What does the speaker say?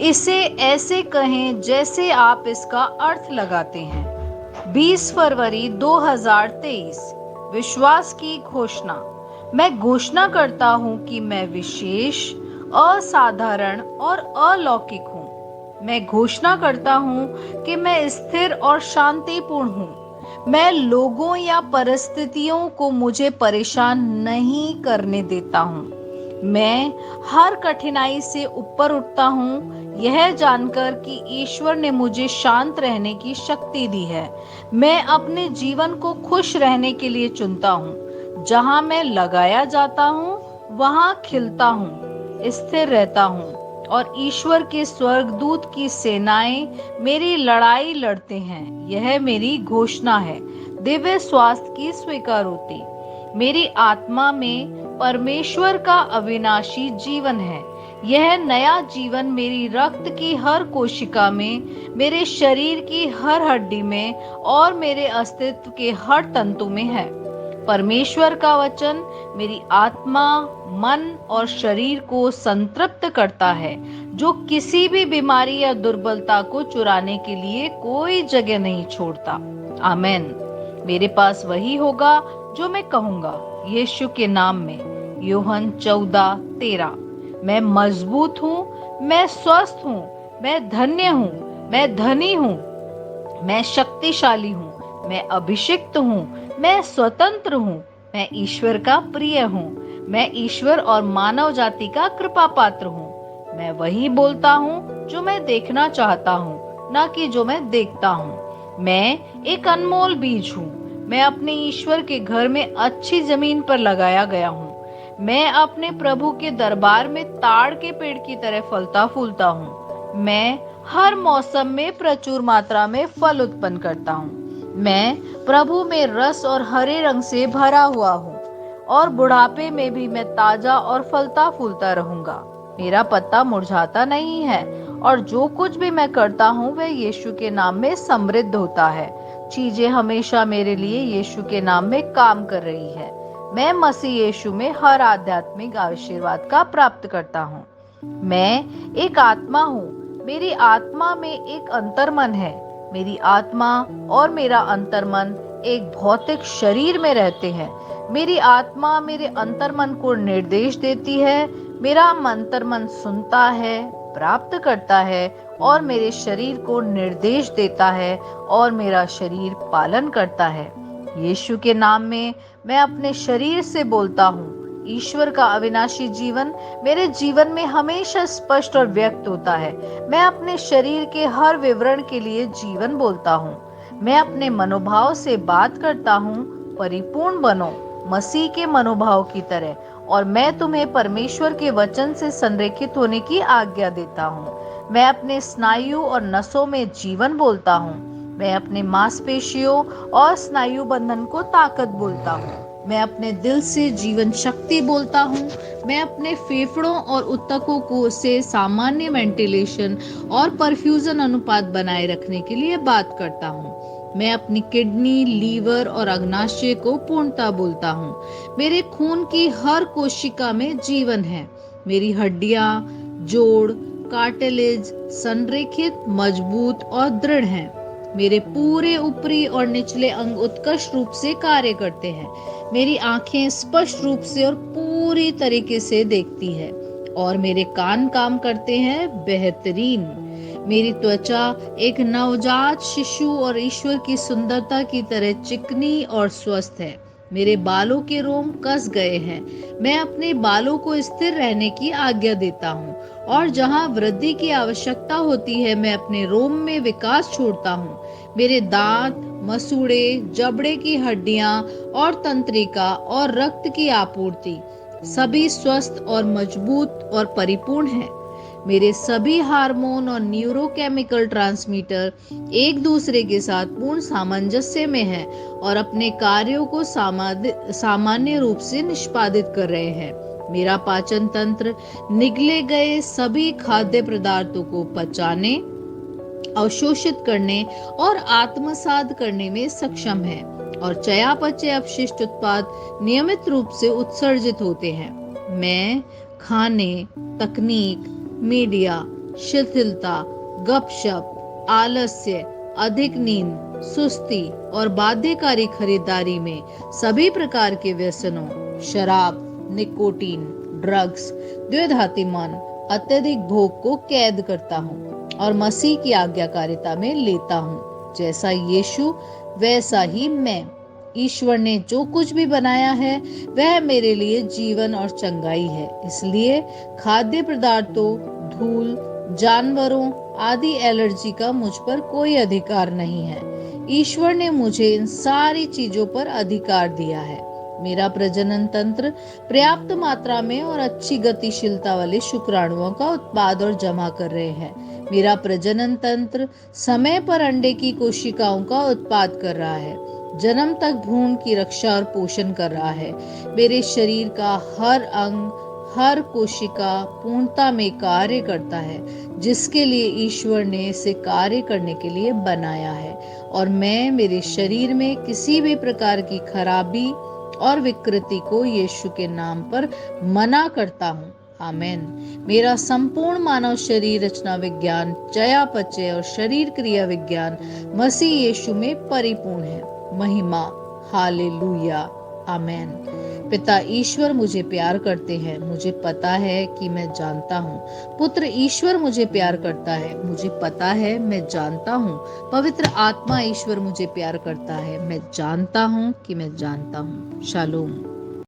इसे ऐसे कहें जैसे आप इसका अर्थ लगाते हैं। 20 फरवरी 2023। विश्वास की घोषणा। मैं घोषणा करता हूं कि मैं विशेष, असाधारण और अलौकिक हूं। मैं घोषणा करता हूं कि मैं स्थिर और शांतिपूर्ण हूं। मैं लोगों या परिस्थितियों को मुझे परेशान नहीं करने देता हूं। मैं हर कठिनाई से ऊपर उठता हूँ, यह जानकर कि ईश्वर ने मुझे शांत रहने की शक्ति दी है। मैं अपने जीवन को खुश रहने के लिए चुनता हूँ। जहाँ मैं लगाया जाता हूँ वहाँ खिलता हूँ, स्थिर रहता हूँ और ईश्वर के स्वर्गदूत की सेनाएं मेरी लड़ाई लड़ते हैं। यह मेरी घोषणा है। दिव्य स्वास्थ्य की स्वीकारोति। मेरी आत्मा में परमेश्वर का अविनाशी जीवन है। यह नया जीवन मेरी रक्त की हर कोशिका में, मेरे शरीर की हर हड्डी में और मेरे अस्तित्व के हर तंतु में है। परमेश्वर का वचन मेरी आत्मा, मन और शरीर को संतृप्त करता है, जो किसी भी बीमारी या दुर्बलता को चुराने के लिए कोई जगह नहीं छोड़ता। आमेन। मेरे पास वही होगा जो मैं कहूंगा, यीशु के नाम में। यूहन्ना 14:13। मैं मजबूत हूँ, मैं स्वस्थ हूँ, मैं धन्य हूँ, मैं धनी हूँ, मैं शक्तिशाली हूँ, मैं अभिषिक्त हूँ, मैं स्वतंत्र हूँ, मैं ईश्वर का प्रिय हूँ, मैं ईश्वर और मानव जाति का कृपा पात्र हूँ। मैं वही बोलता हूँ जो मैं देखना चाहता हूँ, न कि जो मैं देखता हूँ। मैं एक अनमोल बीज हूँ। मैं अपने ईश्वर के घर में अच्छी जमीन पर लगाया गया हूँ। मैं अपने प्रभु के दरबार में ताड़ के पेड़ की तरह फलता फूलता हूँ। मैं हर मौसम में प्रचुर मात्रा में फल उत्पन्न करता हूँ। मैं प्रभु में रस और हरे रंग से भरा हुआ हूँ और बुढ़ापे में भी मैं ताजा और फलता फूलता रहूंगा। मेरा पत्ता मुरझाता नहीं है और जो कुछ भी मैं करता हूँ वह यीशु के नाम में समृद्ध होता है। चीजें हमेशा मेरे लिए यीशु के नाम में काम कर रही है। मैं मसीह यीशु में हर आध्यात्मिक आशीर्वाद का प्राप्त करता हूँ। मैं एक आत्मा हूँ। मेरी आत्मा में एक अंतर्मन है। मेरी आत्मा और मेरा अंतर्मन एक भौतिक शरीर में रहते हैं। मेरी आत्मा मेरे अंतर्मन को निर्देश देती है। मेरा अंतर्मन सुनता है, प्राप्त करता है और मेरे शरीर को निर्देश देता है और मेरा शरीर पालन करता है। यीशु के नाम में मैं अपने शरीर से बोलता हूँ। ईश्वर का अविनाशी जीवन मेरे जीवन में हमेशा स्पष्ट और व्यक्त होता है। मैं अपने शरीर के हर विवरण के लिए जीवन बोलता हूँ। मैं अपने मनोभाव से बात करता हूँ, परिपूर्ण बनो मसीह के मनोभाव की तरह, और मैं तुम्हें परमेश्वर के वचन से संरेखित होने की आज्ञा देता हूँ। मैं अपने स्नायु और नसों में जीवन बोलता हूँ। मैं अपने मांसपेशियों और स्नायु बंधन को ताकत बोलता हूँ। मैं अपने दिल से जीवन शक्ति बोलता हूँ। मैं अपने फेफड़ों और ऊतकों को से सामान्य वेंटिलेशन और परफ्यूजन अनुपात बनाए रखने के लिए बात करता हूँ। मैं अपनी किडनी, लीवर और अग्नाशय को पूर्णता बोलता हूँ। मेरे खून की हर कोशिका में जीवन है। मेरी हड्डियां, जोड़, कार्टिलेज संरेखित, मजबूत और दृढ़ हैं। मेरे पूरे ऊपरी और निचले अंग उत्कृष्ट रूप से कार्य करते हैं। मेरी आंखें स्पष्ट रूप से और पूरी तरीके से देखती है और मेरे कान काम करते हैं बेहतरीन। मेरी त्वचा एक नवजात शिशु और ईश्वर की सुंदरता की तरह चिकनी और स्वस्थ है। मेरे बालों के रोम कस गए हैं। मैं अपने बालों को स्थिर रहने की आज्ञा देता हूँ और जहाँ वृद्धि की आवश्यकता होती है मैं अपने रोम में विकास छोड़ता हूँ। मेरे दांत, मसूड़े, जबड़े की हड्डियां और तंत्रिका और रक्त की आपूर्ति सभी स्वस्थ और मजबूत और परिपूर्ण है। मेरे सभी हार्मोन और न्यूरोकेमिकल ट्रांसमीटर एक दूसरे के साथ पूर्ण सामंजस्य में हैं और अपने कार्यों को सामान्य रूप से निष्पादित कर रहे हैं। मेरा पाचन तंत्र निगले गए सभी खाद्य पदार्थों को पचाने, अवशोषित करने और आत्मसात करने में सक्षम है और चयापचय अपशिष्ट उत्पाद नियमित रूप से उत्सर्जित होते हैं। मैं खाने, तकनीक, मीडिया, शिथिलता, गपशप, आलस्य, अधिक नींद, सुस्ती और बाध्यकारी खरीदारी में सभी प्रकार के व्यसनों, शराब, निकोटीन, ड्रग्स, द्विधाती मन, अत्यधिक भोग को कैद करता हूँ और मसीह की आज्ञाकारिता में लेता हूँ। जैसा यीशु वैसा ही मैं। ईश्वर ने जो कुछ भी बनाया है वह मेरे लिए जीवन और चंगाई है। इसलिए खाद्य पदार्थों, धूल, जानवरों आदि एलर्जी का मुझ पर कोई अधिकार नहीं है। ईश्वर ने मुझे इन सारी चीजों पर अधिकार दिया है। मेरा प्रजनन तंत्र पर्याप्त मात्रा में और अच्छी गतिशीलता वाले शुक्राणुओं का उत्पाद और जमा कर रहे हैं। मेरा प्रजनन तंत्र समय पर अंडे की कोशिकाओं का उत्पाद कर रहा है, जन्म तक भ्रूण की रक्षा और पोषण कर रहा है। मेरे शरीर का हर अंग, हर कोशिका पूर्णता में कार्य करता है, जिसके लिए ईश्वर ने इसे कार्य करने के लिए बनाया है। और मैं मेरे शरीर में किसी भी प्रकार की खराबी और विकृति को यीशु के नाम पर मना करता हूँ। आमेन। मेरा संपूर्ण मानव शरीर रचना विज्ञान, चयापचय और शरीर क्रिया विज्ञान मसीह यीशु में परिपूर्ण है। महिमा, हालेलुया, आमेन। पिता ईश्वर मुझे प्यार करते हैं, मुझे पता है कि मैं जानता हूँ। पुत्र ईश्वर मुझे प्यार करता है, मुझे पता है, मैं जानता हूँ। पवित्र आत्मा ईश्वर मुझे प्यार करता है, मैं जानता हूँ कि मैं जानता हूँ। शालोम।